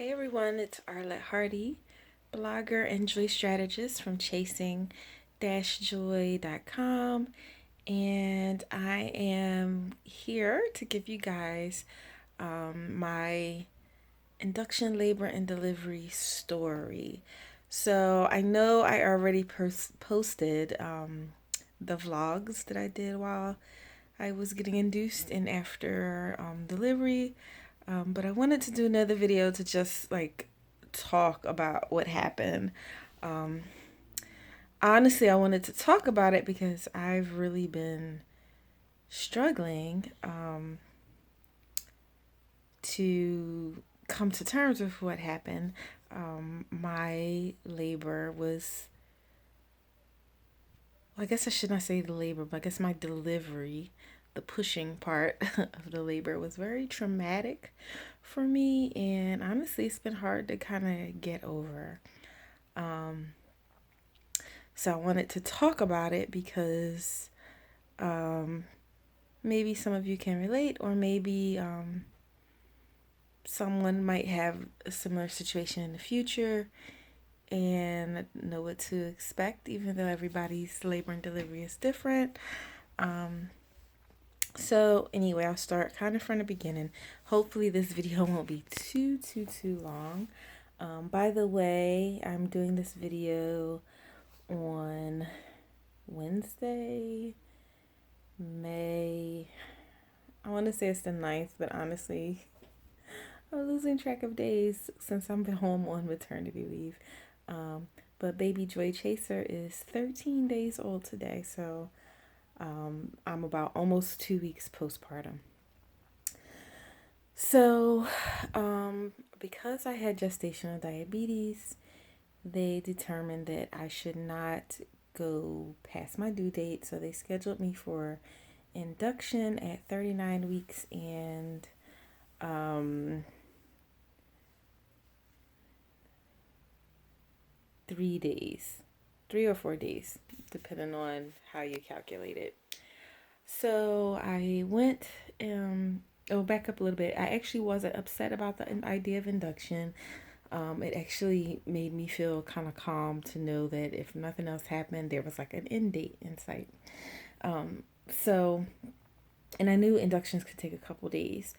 Hey everyone, it's Arlette Hardy, blogger and joy strategist from chasing-joy.com, and I am here to give you guys my induction labor and delivery story. So I know I already posted the vlogs that I did while I was getting induced and after delivery. But I wanted to do another video to just like talk about what happened. Um, Honestly, I wanted to talk about it because I've really been struggling to come to terms with what happened. My labor was, well, I guess I should not say the labor, but I guess my delivery, the pushing part of the labor was very traumatic for me. And honestly, it's been hard to kind of get over. Um, so I wanted to talk about it because um, maybe some of you can relate, or maybe someone might have a similar situation in the future and know what to expect, even though everybody's labor and delivery is different. Um, so anyway, I'll start kind of from the beginning. Hopefully this video won't be too long. By the way, I'm doing this video on Wednesday, I want to say it's the 9th, but honestly, I'm losing track of days since I've been home on maternity leave. But baby Joy Chaser is 13 days old today, so I'm about almost 2 weeks postpartum. So, because I had gestational diabetes, they determined that I should not go past my due date. So they scheduled me for induction at 39 weeks and 3 days, 3 or 4 days, depending on how you calculate it. So I went, back up a little bit. I actually wasn't upset about the idea of induction. It actually made me feel kind of calm to know that if nothing else happened, there was like an end date in sight. So, and I knew inductions could take a couple days.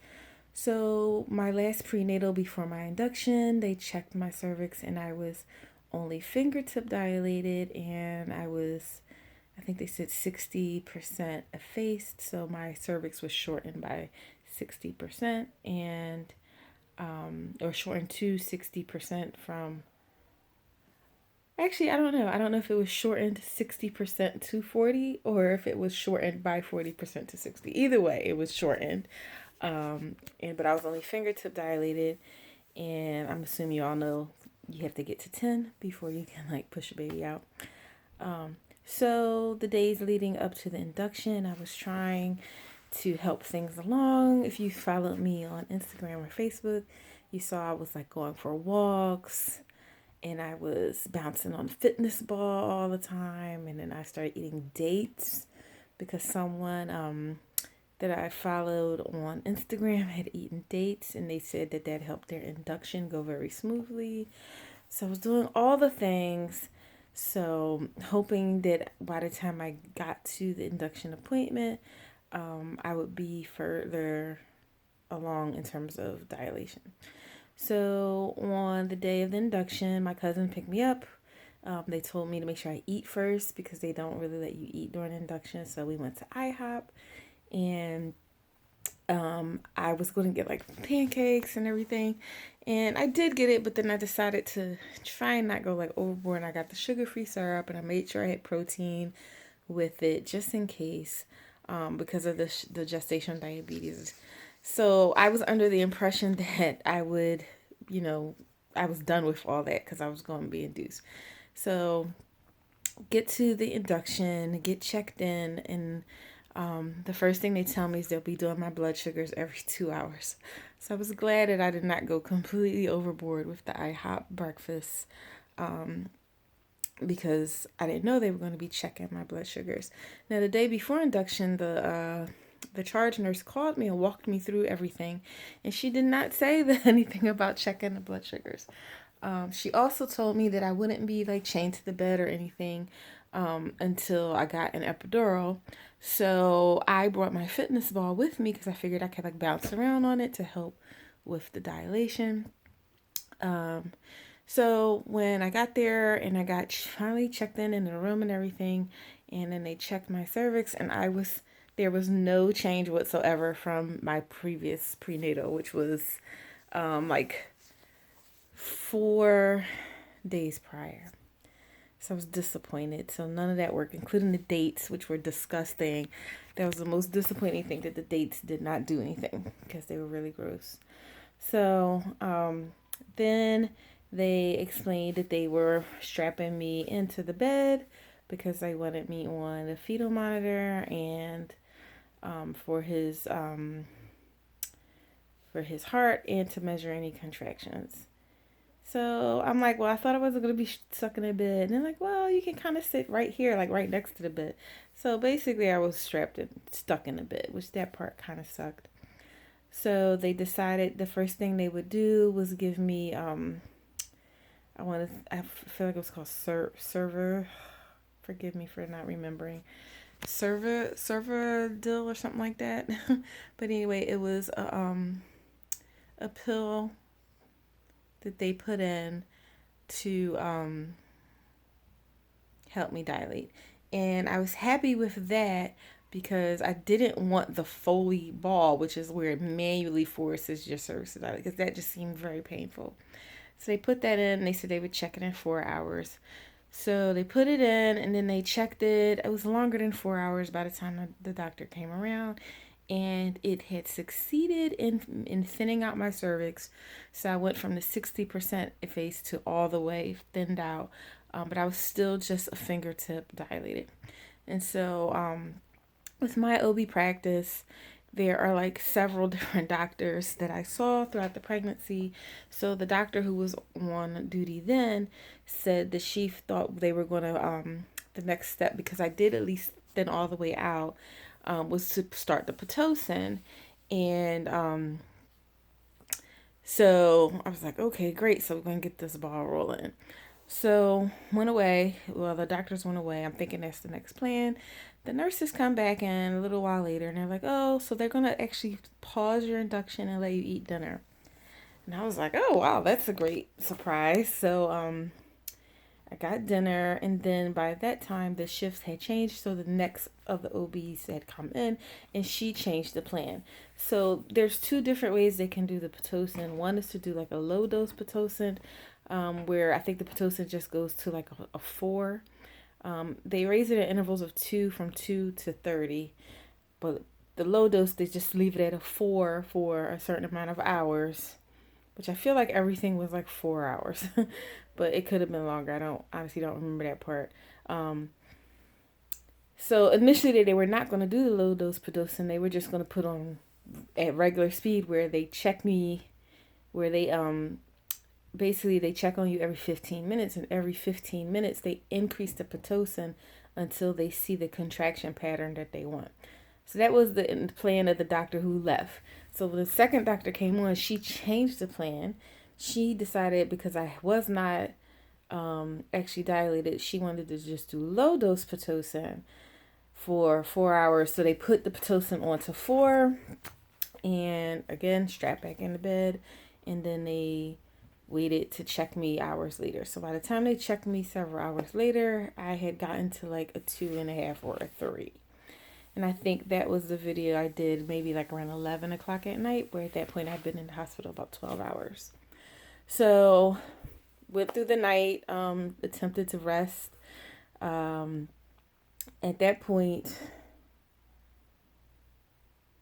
So my last prenatal before my induction, they checked my cervix and I was only fingertip dilated, and I think they said 60% effaced. So my cervix was shortened by 60%, and or shortened to 60% from, actually, I don't know. I don't know if it was shortened 60% to 40 or if it was shortened by 40% to 60. Either way, it was shortened. But I was only fingertip dilated, and I'm assuming you all know you have to get to 10 before you can like push a baby out. So the days leading up to the induction, I was trying to help things along. If you followed me on Instagram or Facebook, you saw I was like going for walks, and I was bouncing on the fitness ball all the time. And then I started eating dates because someone that I followed on Instagram had eaten dates, and they said that that helped their induction go very smoothly. So I was doing all the things. So hoping that by the time I got to the induction appointment, I would be further along in terms of dilation. So on the day of the induction, my cousin picked me up. They told me to make sure I eat first because they don't really let you eat during induction. So we went to IHOP, and I was going to get like pancakes and everything. And I did get it, but then I decided to try and not go like overboard. And I got the sugar-free syrup, and I made sure I had protein with it just in case, because of the gestational diabetes. So I was under the impression that I would, I was done with all that because I was going to be induced. So get to the induction, get checked in, and the first thing they tell me is they'll be doing my blood sugars every 2 hours. So I was glad that I did not go completely overboard with the IHOP breakfast, because I didn't know they were going to be checking my blood sugars. Now, the day before induction, the charge nurse called me and walked me through everything, and she did not say anything about checking the blood sugars. She also told me that I wouldn't be like chained to the bed or anything until I got an epidural. So I brought my fitness ball with me because I figured I could like bounce around on it to help with the dilation. So when I got there and I got finally checked in the room and everything, and then they checked my cervix, and there was no change whatsoever from my previous prenatal, which was like 4 days prior. So I was disappointed. So none of that worked, including the dates, which were disgusting. That was the most disappointing thing, that the dates did not do anything because they were really gross. So then they explained that they were strapping me into the bed because they wanted me on a fetal monitor and for his heart and to measure any contractions. So I'm like, well, I thought I wasn't going to be stuck in a bed. And they're like, well, you can kind of sit right here, like right next to the bed. So basically I was strapped and stuck in the bed, which that part kind of sucked. So they decided the first thing they would do was give me, I feel like it was called server. Forgive me for not remembering. Servadil or something like that. But anyway, it was a pill that they put in to help me dilate. And I was happy with that because I didn't want the Foley ball, which is where it manually forces your cervix to dilate, because that just seemed very painful. So they put that in, and they said they would check it in 4 hours. So they put it in, and then they checked it. It was longer than 4 hours by the time the doctor came around, and it had succeeded in thinning out my cervix. So I went from the 60% effaced to all the way thinned out, but I was still just a fingertip dilated. And so with my OB practice, there are like several different doctors that I saw throughout the pregnancy. So the doctor who was on duty then said that she thought they were going to, the next step, because I did at least thin all the way out, was to start the Pitocin. And so I was like, okay, great. So we're going to get this ball rolling. So went away. Well, the doctors went away. I'm thinking that's the next plan. The nurses come back in a little while later, and they're like, oh, so they're going to actually pause your induction and let you eat dinner. And I was like, oh, wow, that's a great surprise. So I got dinner, and then by that time the shifts had changed, so the next of the OBs had come in, and she changed the plan. So there's 2 different ways they can do the Pitocin. One is to do like a low dose Pitocin, where I think the Pitocin just goes to like a 4. They raise it at intervals of 2, from 2 to 30, but the low dose, they just leave it at a 4 for a certain amount of hours, which I feel like everything was like 4 hours, but it could have been longer. I honestly don't remember that part. So initially they were not going to do the low dose Pitocin. They were just going to put on at regular speed, where they check me, where they basically they check on you every 15 minutes, and every 15 minutes they increase the Pitocin until they see the contraction pattern that they want. So that was the plan of the doctor who left. So when the second doctor came on, she changed the plan. She decided, because I was not actually dilated, she wanted to just do low dose Pitocin for 4 hours. So they put the Pitocin on to 4, and again, strapped back in the bed, and then they waited to check me hours later. So by the time they checked me several hours later, I had gotten to like a 2.5 or a 3. And I think that was the video I did maybe like around 11 o'clock at night, where at that point I'd been in the hospital about 12 hours. So went through the night, attempted to rest. At that point,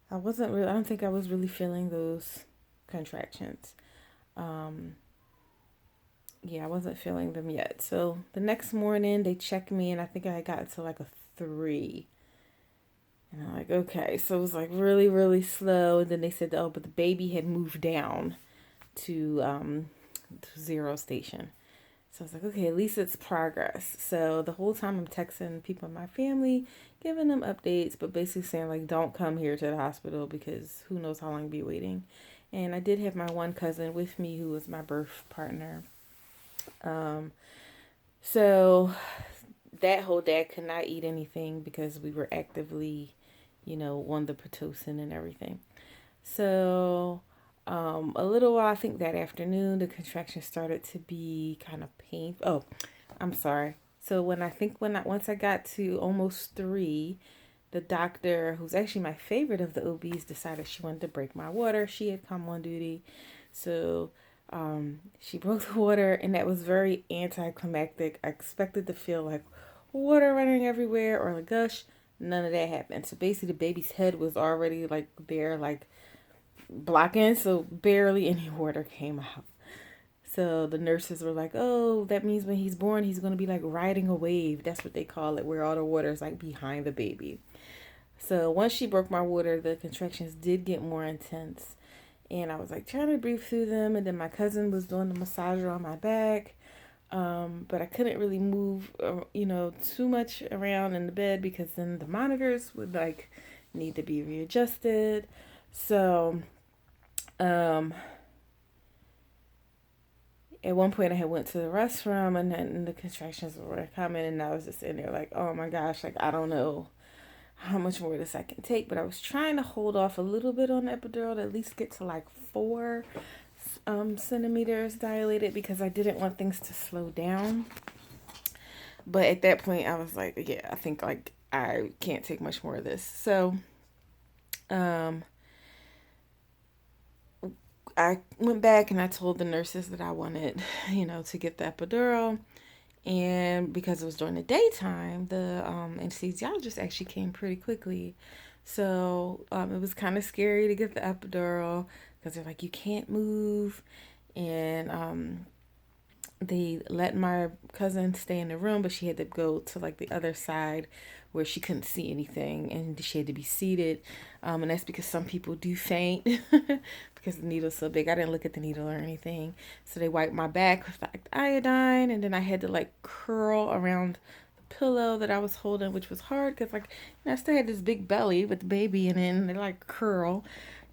I don't think I was really feeling those contractions. Yeah, I wasn't feeling them yet. So the next morning they checked me, and I think I got to like a 3. And I'm like, okay. So it was like really, really slow. And then they said, oh, but the baby had moved down to 0 station. So I was like, okay, at least it's progress. So the whole time I'm texting people in my family, giving them updates, but basically saying like, don't come here to the hospital because who knows how long you'll be waiting. And I did have my one cousin with me who was my birth partner. So that whole day I could not eat anything because we were actively, on the Pitocin and everything. So a little while, I think that afternoon, the contractions started to be kind of painful. Oh, I'm sorry. So once I got to almost 3, the doctor, who's actually my favorite of the OBs, decided she wanted to break my water. She had come on duty, so she broke the water, and that was very anticlimactic. I expected to feel like water running everywhere or a gush. None of that happened. So basically, the baby's head was already like there, like blocking, so barely any water came out. So the nurses were like, oh, that means when he's born, he's going to be like riding a wave. That's what they call it, where all the water is like behind the baby. So once she broke my water, the contractions did get more intense. And I was like trying to breathe through them. And then my cousin was doing the massager on my back. But I couldn't really move, too much around in the bed because then the monitors would like need to be readjusted. So, at one point I had went to the restroom and then the contractions were coming and I was just in there like, oh my gosh, like I don't know how much more this I can take, but I was trying to hold off a little bit on the epidural to at least get to like 4 centimeters dilated because I didn't want things to slow down. But at that point I was like, yeah, I think like I can't take much more of this. So I went back and I told the nurses that I wanted, to get the epidural. And because it was during the daytime, the anesthesiologist actually came pretty quickly. So it was kind of scary to get the epidural because they're like, you can't move. And they let my cousin stay in the room, but she had to go to like the other side where she couldn't see anything and she had to be seated. And that's because some people do faint because the needle's so big. I didn't look at the needle or anything. So they wiped my back with like iodine, and then I had to like curl around the pillow that I was holding, which was hard because like I still had this big belly with the baby in it, and they like curl,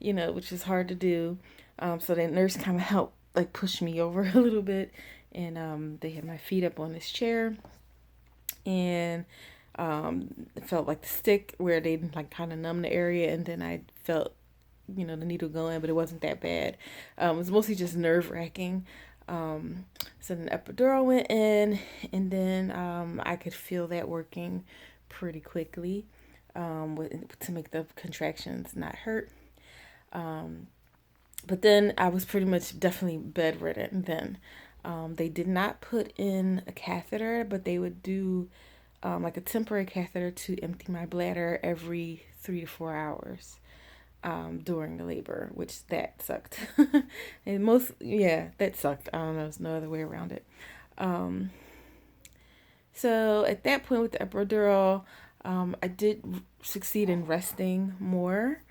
which is hard to do. So the nurse kind of helped like push me over a little bit, and they had my feet up on this chair, and it felt like the stick where they like kind of numb the area, and then I felt the needle going, but it wasn't that bad. It was mostly just nerve wracking. So the epidural went in, and then I could feel that working pretty quickly to make the contractions not hurt. But then I was pretty much definitely bedridden then. They did not put in a catheter, but they would do like a temporary catheter to empty my bladder every 3 to 4 hours during the labor, which that sucked. And that sucked. I don't know, there's no other way around it. So at that point with the epidural, I did succeed in resting more.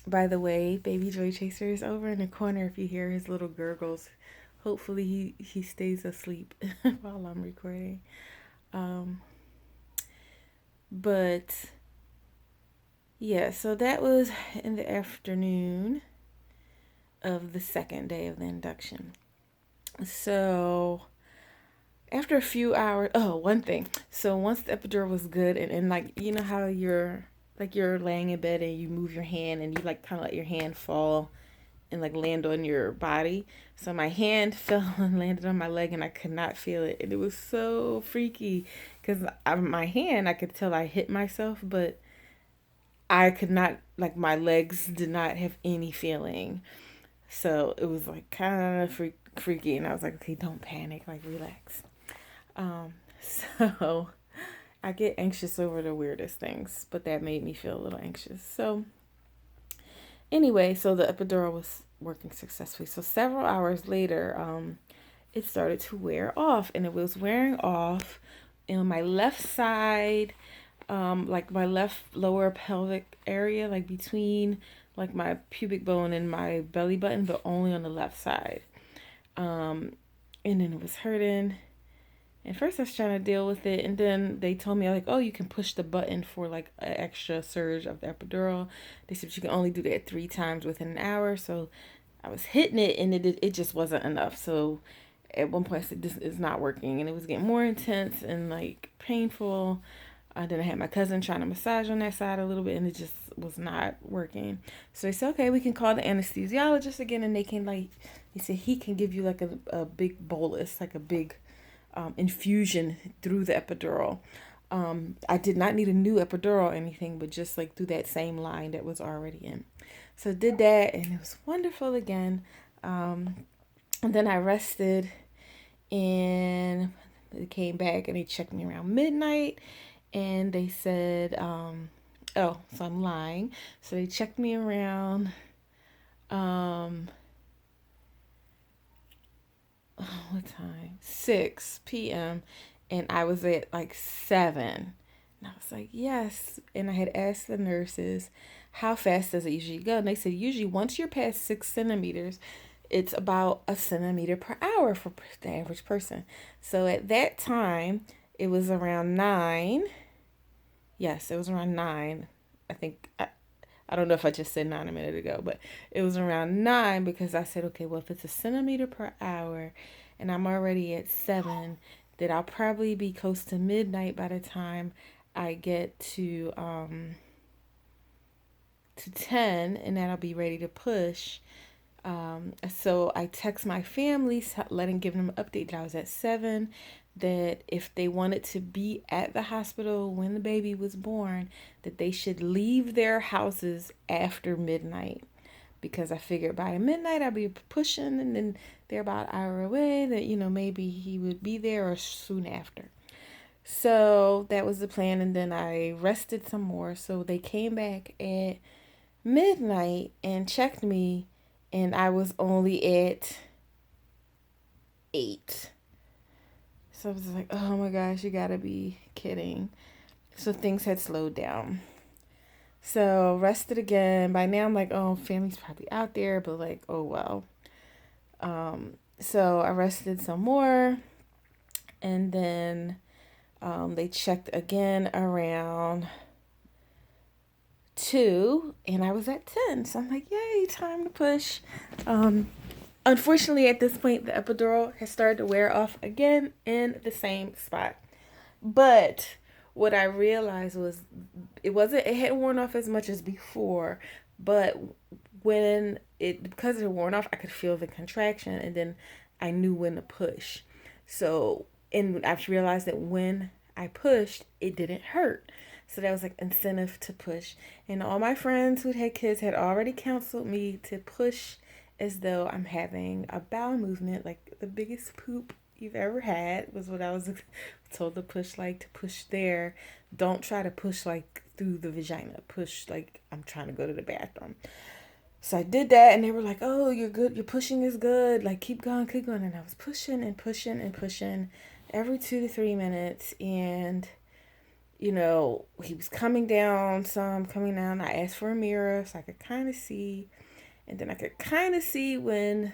By the way, baby Joy Chaser is over in the corner. If you hear his little gurgles, hopefully he stays asleep while I'm recording. But yeah, so that was in the afternoon of the second day of the induction. So after a few hours, one thing. So once the epidural was good, and like, how you're laying in bed and you move your hand and you like kind of let your hand fall and like land on your body. So my hand fell and landed on my leg and I could not feel it. And it was so freaky because my hand, I could tell I hit myself, but I could not, like my legs did not have any feeling. So it was like kind of freaky. And I was like, okay, don't panic, like relax. So I get anxious over the weirdest things, but that made me feel a little anxious. So anyway, so the epidural was working successfully. So several hours later, it started to wear off, and it was wearing off on my left side, like my left lower pelvic area, like between like my pubic bone and my belly button, but only on the left side. and then it was hurting. And first I was trying to deal with it, and then they told me, like, oh, you can push the button for like an extra surge of the epidural. They said you can only do that 3 times within an hour. So I was hitting it, and it just wasn't enough. So at one point I said, this is not working, and it was getting more intense and like painful. Then I had my cousin trying to massage on that side a little bit, and it just was not working. So they said, okay, we can call the anesthesiologist again, and they can like, he said he can give you like a big bolus, like a big infusion through the epidural. I did not need a new epidural or anything, but just like through that same line that was already in. So I did that, and it was wonderful again. And then I rested, and they came back and they checked me around midnight, and they said, oh, so I'm lying. So they checked me around, what time? 6 p.m. And I was at like 7. And I was like, yes. And I had asked the nurses, how fast does it usually go? And they said, usually once you're past 6 centimeters, it's about a centimeter per hour for the average person. So at that time, it was around 9. Yes, it was around 9. I think, I don't know if I just said 9 a minute ago, but it was around 9 because I said, okay, well, if it's a centimeter per hour and I'm already at 7, then I'll probably be close to midnight by the time I get to 10, and then I'll be ready to push. So I text my family, giving them an update that I was at 7, that if they wanted to be at the hospital when the baby was born, that they should leave their houses after midnight, because I figured by midnight I'd be pushing, and then they're about an hour away, that, maybe he would be there or soon after. So that was the plan, and then I rested some more. So they came back at midnight and checked me, and I was only at 8. So I was like, oh my gosh, you gotta be kidding. So things had slowed down. So rested again. By now I'm like, oh, family's probably out there, but like, oh well. So I rested some more, and then they checked again around 2, and I was at 10. So I'm like, yay, time to push. Unfortunately, at this point, the epidural has started to wear off again in the same spot. But what I realized was it hadn't worn off as much as before, but because it had worn off, I could feel the contraction, and then I knew when to push. So, and I've realized that when I pushed, it didn't hurt. So that was like incentive to push. And all my friends who had kids had already counseled me to push as though I'm having a bowel movement, like the biggest poop you've ever had was what I was told to push, like to push there. Don't try to push like through the vagina. Push like I'm trying to go to the bathroom. So I did that, and they were like, oh, you're good. Your pushing is good. Like, keep going, keep going. And I was pushing and pushing and pushing every 2 to 3 minutes. And, he was coming down. I asked for a mirror so I could kind of see. And then I could kind of see when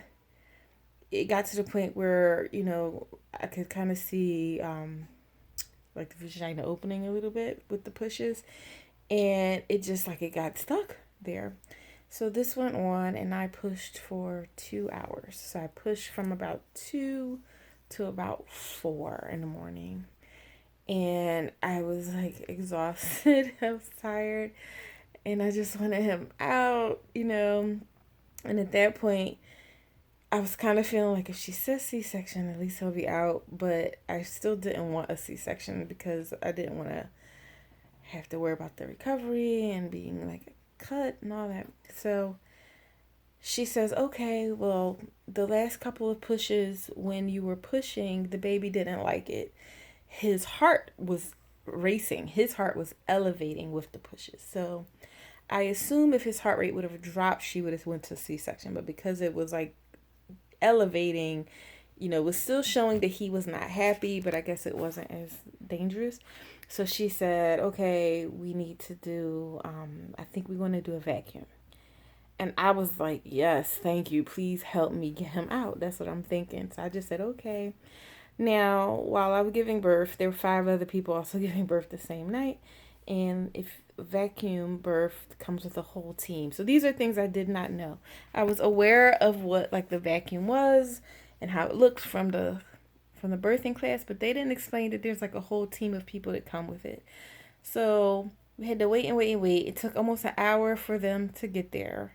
it got to the point where, I could kind of see like the vagina opening a little bit with the pushes. And it just like it got stuck there. So this went on, and I pushed for 2 hours. So I pushed from about 2 to about 4 in the morning. And I was like exhausted. I was tired. And I just wanted him out, And at that point, I was kind of feeling like if she says C-section, at least he'll be out. But I still didn't want a C-section because I didn't want to have to worry about the recovery and being like cut and all that. So she says, okay, well, the last couple of pushes, when you were pushing, the baby didn't like it. His heart was racing. His heart was elevating with the pushes. So I assume if his heart rate would have dropped, she would have went to C-section. But because it was like elevating, it was still showing that he was not happy, but I guess it wasn't as dangerous. So she said, okay, we need to do, I think we want to do a vacuum. And I was like, yes, thank you. Please help me get him out. That's what I'm thinking. So I just said, okay. Now, while I was giving birth, there were 5 other people also giving birth the same night. And if vacuum birth comes with a whole team. So these are things I did not know. I was aware of what like the vacuum was and how it looked from the birthing class, but they didn't explain that there's like a whole team of people that come with it. So we had to wait and wait and wait. It took almost an hour for them to get there.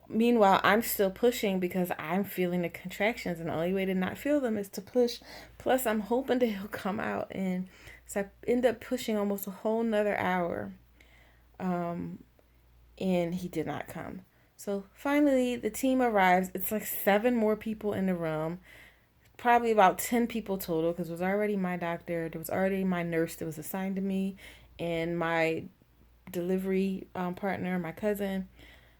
Meanwhile, I'm still pushing because I'm feeling the contractions, and the only way to not feel them is to push. Plus, I'm hoping that he'll come out, and so I end up pushing almost a whole nother hour, and he did not come. So finally, the team arrives. It's like 7 more people in the room, probably about 10 people total, because it was already my doctor, there was already my nurse that was assigned to me, and my delivery partner, my cousin.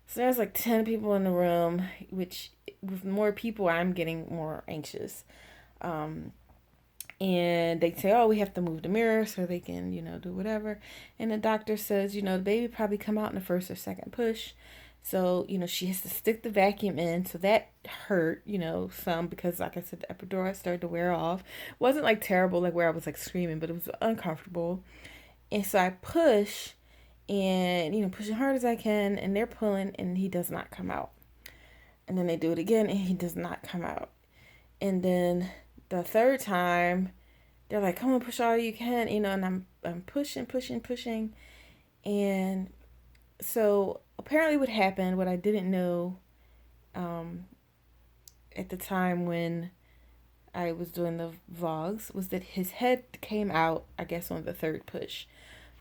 So there's like 10 people in the room, which with more people, I'm getting more anxious. Um, and they say, oh, we have to move the mirror so they can, do whatever. And the doctor says, the baby probably come out in the first or second push. So, she has to stick the vacuum in. So that hurt, some because, like I said, the epidural started to wear off. It wasn't like terrible, like where I was like screaming, but it was uncomfortable. And so I push and, push as hard as I can. And they're pulling and he does not come out. And then they do it again and he does not come out. And then the third time, they're like, come on, push all you can, and I'm pushing. And so apparently what happened, what I didn't know at the time when I was doing the vlogs, was that his head came out, I guess, on the third push,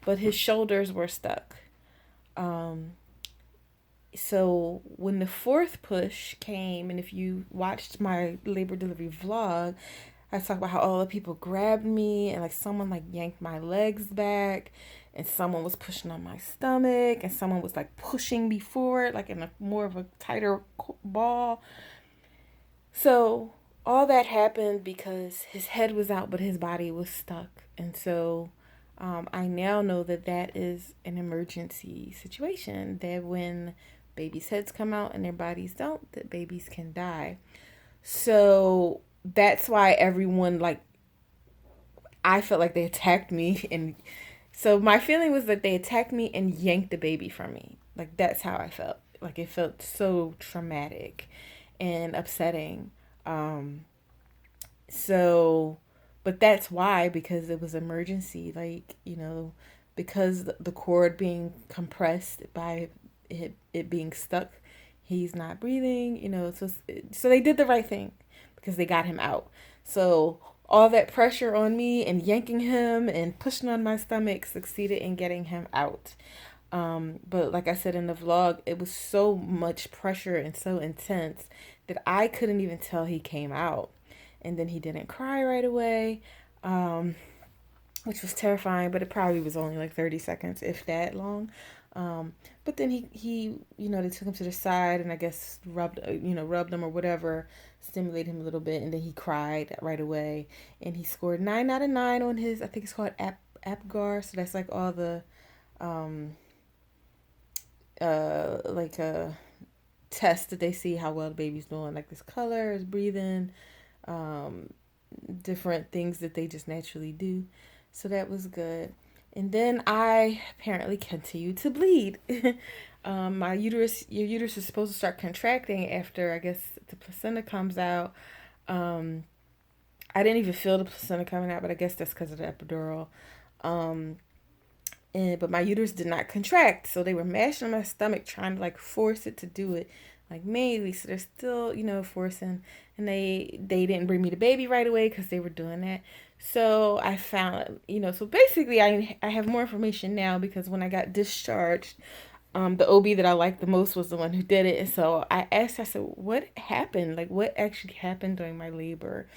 but his shoulders were stuck. So when the fourth push came, and if you watched my labor delivery vlog, I talk about how all the people grabbed me and like someone like yanked my legs back and someone was pushing on my stomach and someone was like pushing me forward like in a more of a tighter ball. So all that happened because his head was out but his body was stuck. And so I now know that that is an emergency situation, that when babies' heads come out and their bodies don't, that babies can die. So that's why everyone, like, I felt like they attacked me. And so my feeling was that they attacked me and yanked the baby from me. Like, that's how I felt. Like, it felt so traumatic and upsetting. So, but that's why, because it was emergency, like, because the cord being compressed by it being stuck, he's not breathing, so they did the right thing because they got him out. So all that pressure on me and yanking him and pushing on my stomach succeeded in getting him out. But like I said in the vlog, it was so much pressure and so intense that I couldn't even tell he came out. And then he didn't cry right away, which was terrifying, but it probably was only like 30 seconds, if that long. But then he they took him to the side and I guess rubbed him or whatever, stimulated him a little bit, and then he cried right away. And he scored 9 out of 9 on his, I think it's called APGAR. So that's like all the tests that they see how well the baby's doing, like his color, his breathing, different things that they just naturally do. So that was good. And then I apparently continued to bleed. Your uterus is supposed to start contracting after, I guess, the placenta comes out. I didn't even feel the placenta coming out, but I guess that's because of the epidural. But my uterus did not contract, so they were mashing on my stomach trying to like force it to do it, like manually. So they're still, forcing, and they didn't bring me the baby right away because they were doing that. So I found, so basically I have more information now because when I got discharged, the OB that I liked the most was the one who did it. And so I asked, I said, what happened? Like, what actually happened during my labor?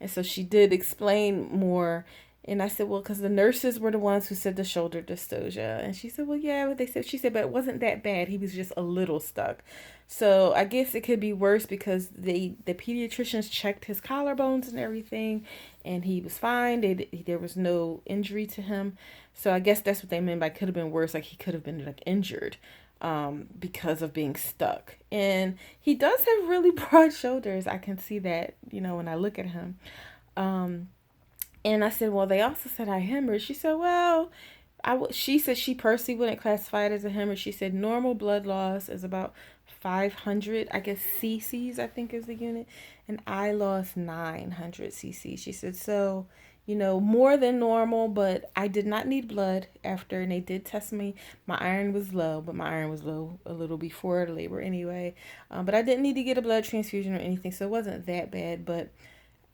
And so she did explain more. And I said, well, because the nurses were the ones who said the shoulder dystocia. And she said, well, yeah, what they said. She said, but it wasn't that bad. He was just a little stuck. So I guess it could be worse because the pediatricians checked his collarbones and everything, and he was fine. There was no injury to him. So I guess that's what they meant by could have been worse. Like he could have been like injured. because of being stuck. And he does have really broad shoulders. I can see that, when I look at him. And I said, well, they also said I hemorrhaged. She said, well, she said she personally wouldn't classify it as a hemorrhage. She said normal blood loss is about 500, I guess, cc's, I think is the unit. And I lost 900 cc's. She said, so, more than normal, but I did not need blood after. And they did test me. My iron was low, but my iron was low a little before the labor anyway. But I didn't need to get a blood transfusion or anything. So it wasn't that bad. But,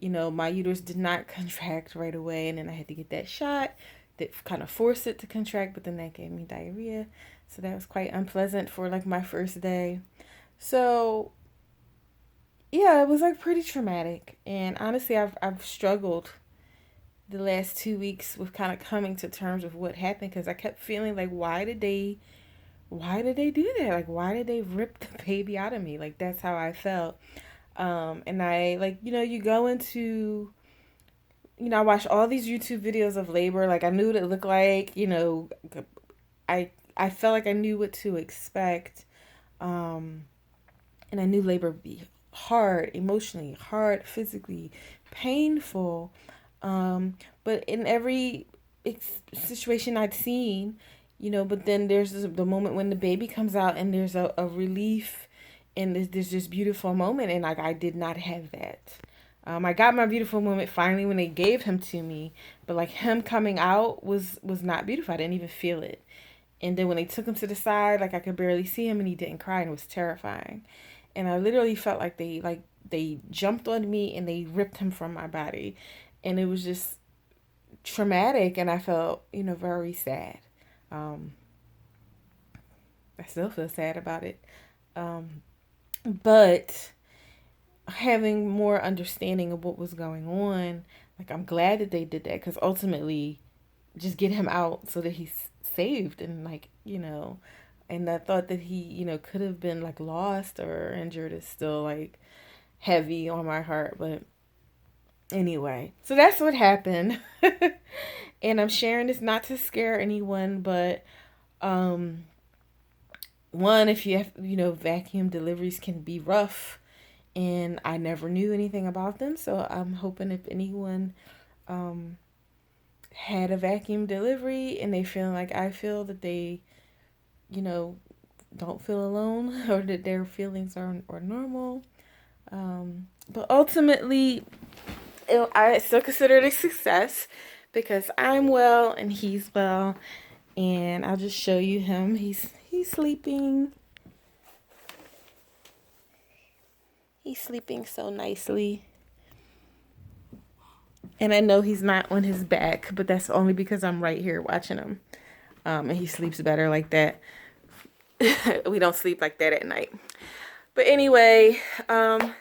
my uterus did not contract right away. And then I had to get that shot that kind of forced it to contract, but then that gave me diarrhea. So that was quite unpleasant for like my first day. So yeah, it was like pretty traumatic. And honestly, I've struggled the last 2 weeks with kind of coming to terms with what happened, because I kept feeling like, why did they do that? Like, why did they rip the baby out of me? Like, that's how I felt. And I, like, you go into, I watched all these YouTube videos of labor. Like, I knew what it looked like. I felt like I knew what to expect. And I knew labor would be hard, emotionally hard, physically painful. But in every situation I'd seen, but then there's the moment when the baby comes out and there's a relief, and there's this beautiful moment. And like, I did not have that. I got my beautiful moment finally when they gave him to me, but like, him coming out was not beautiful. I didn't even feel it. And then when they took him to the side, like, I could barely see him, and he didn't cry, and it was terrifying. And I literally felt like they jumped on me and they ripped him from my body, and it was just traumatic. And I felt, very sad. I still feel sad about it. But having more understanding of what was going on, like, I'm glad that they did that, because ultimately, just get him out so that he's saved. And like, and the thought that he, could have been like lost or injured is still like heavy on my heart. But anyway, so that's what happened. And I'm sharing this not to scare anyone, but one, if you have, vacuum deliveries can be rough, and I never knew anything about them. So I'm hoping if anyone had a vacuum delivery and they feel like I feel, that they, don't feel alone, or that their feelings are normal. But ultimately, I still consider it a success, because I'm well and he's well. And I'll just show you him. He's sleeping. He's sleeping so nicely. And I know he's not on his back, but that's only because I'm right here watching him. And he sleeps better like that. We don't sleep like that at night. But anyway, so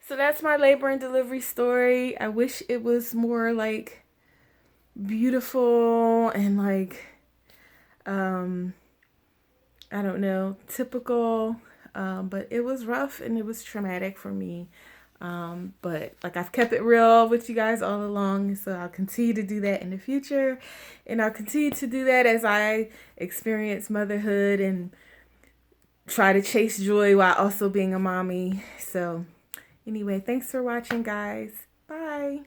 that's my labor and delivery story. I wish it was more like beautiful and like, I don't know, typical. But it was rough and it was traumatic for me. But like, I've kept it real with you guys all along, so I'll continue to do that in the future, and I'll continue to do that as I experience motherhood and try to chase joy while also being a mommy. So anyway, thanks for watching, guys. Bye.